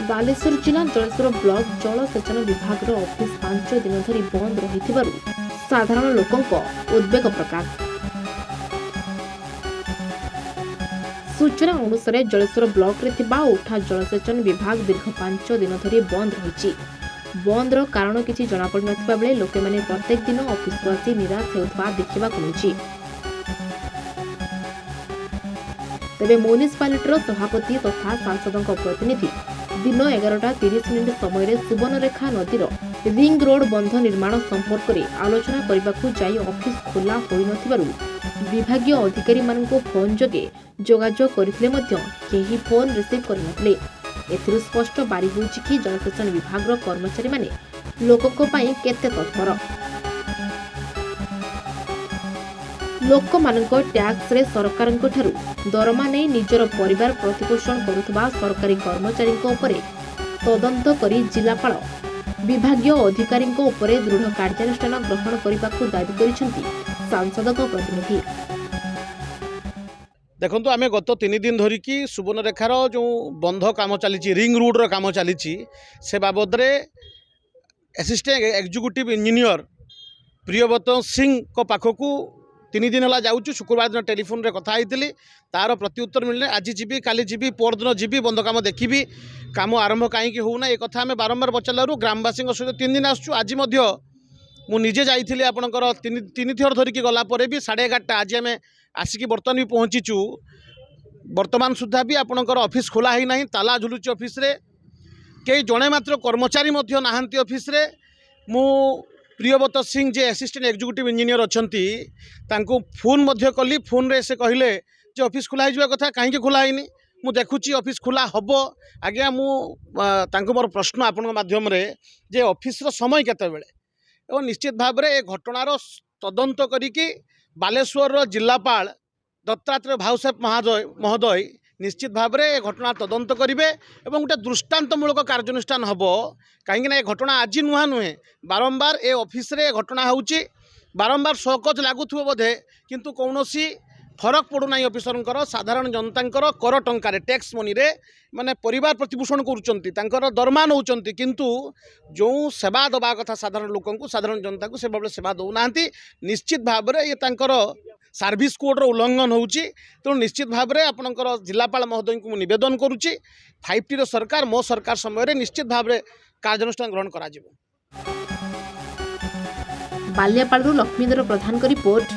ବାଲେଶ୍ୱର ଜିଲ୍ଲା ଜଳେଶ୍ୱର ବ୍ଲକ ଜଳସେଚନ ବିଭାଗର ଅଫିସ 5 ଦିନ ଧରି ବନ୍ଦ ରହିଥିବାରୁ ସାଧାରଣ ଲୋକଙ୍କ ଉଦ୍ବେଗ ପ୍ରକାଶ। ସୂଚନା ଅନୁସାରେ ଜଳେଶ୍ୱର ବ୍ଲକରେ ଥିବା ଉଠା ଜଳସେଚନ ବିଭାଗ ଦୀର୍ଘ 5 ଦିନ ଧରି ବନ୍ଦ ରହିଛି। ବନ୍ଦର କାରଣ କିଛି ଜଣାପଡ଼ିନଥିବା ବେଳେ ଲୋକମାନେ ପ୍ରତ୍ୟେକ ଦିନ ଅଫିସକୁ ଆସି ନିରାଶ ହେଉଥିବା ଦେଖିବାକୁ ମିଳୁଛି। ତେବେ ମ୍ୟୁନିସିପାଲିଟିର ସଭାପତି ତଥା ସାଂସଦଙ୍କ ପ୍ରତିନିଧି दिन 11:30 समय सुवर्णरेखा नदीर रिंग रोड बंध निर्माण संपर्क में आलोचना करने जाई ऑफिस खोला हो नथिबारु विभागीय अधिकारी माननको फोन जोगे जोगाजोग करथिले मध्य केही फोन रिसीव करनथिले। एथिरु स्पष्ट बारी होउछि कि जलसेचन विभागର कर्मचारी माने लोकक पई केते तत्पर। लोक मानक टैक्स रे सरकारक ठारू दरमा नै निजर परिवार प्रतिपोषण करुवा सरकारी कर्मचारी तदंत करी जिलापाल विभागीय अधिकारी दृढ़ कार्यानुष्ठान ग्रहण करने को दाबी करिसेंती सांसद प्रतिनिधि। देखो आम गत 3 दिन धरिकी सुवर्णरेखार जो बंध काम चली रिंग रोड काम चली से बाबद assistant executive engineer Priyabrat Singh को पाखकू 3 दिन है जाऊँ। शुक्रवार दिन टेलीफोन रे कथा होती तार प्रत्युत्तर मिलने आज जी काली जी परदिन जी बंध काम देखी काम आरंभ कहीं होना एक कथा आम बारंबार पचारू ग्रामवासी सहित 3 दिन आसचु। आज मुझे जाइली आपंकर 3 थर धरिकी गलापर भी 11:30 आज आम आसिक बर्तमान भी पहुँचीचु। बर्तमान सुधा भी आपंकर ऑफिस खोला ही ना ताला झुलुची ऑफिस रे कई जड़े मात्र कर्मचारी नहांती ऑफिस रे। मु प्रियव्रत सिंह जे असिस्टेंट एग्जीक्यूटिव इंजीनियर अच्छा फोन कली फोन रे से कहले जे ऑफिस खोला हो कथा कहीं खोला है मु देखुची ऑफिस खोला हम आज्ञा। मुझे मोर प्रश्न आपण माध्यम रे जे ऑफिस रो समय केते बेले और निश्चित भाव में घटनार तदंत करिकी बालेश्वर जिलापाल दत्तात्रेय भाऊसाहेब महोदय निश्चित भाव में घटना तदंत करेंगे और गोटे दृष्टांतमूलक कार्यानुष्ठान हम कहीं घटना आज नुआ नुहे बारंबार ए ऑफिस रे घटना होची बारंबार सकज लगुव बोधे किंतु कौन फरक पड़ूना ऑफिसर साधारण जनता कर टंकार टैक्स मनी रे माने परिवार प्रतिपोषण कर दरमा नौ किंतु जो सेवा दबा कथा साधारण लोक साधारण जनता को से भाव सेवा दौना निश्चित भाव में ये सर्विस कोड रो उल्लंघन होउची। तो निश्चित भाव में आपणकर जिलापाल महोदय को निवेदन करुच्ची 5T रो सरकार मो सरकार समय निश्चित भाव में कार्यानुष्ठान ग्रहण करा जिवो। बालियापालरू लक्ष्मीधर प्रधान को रिपोर्ट।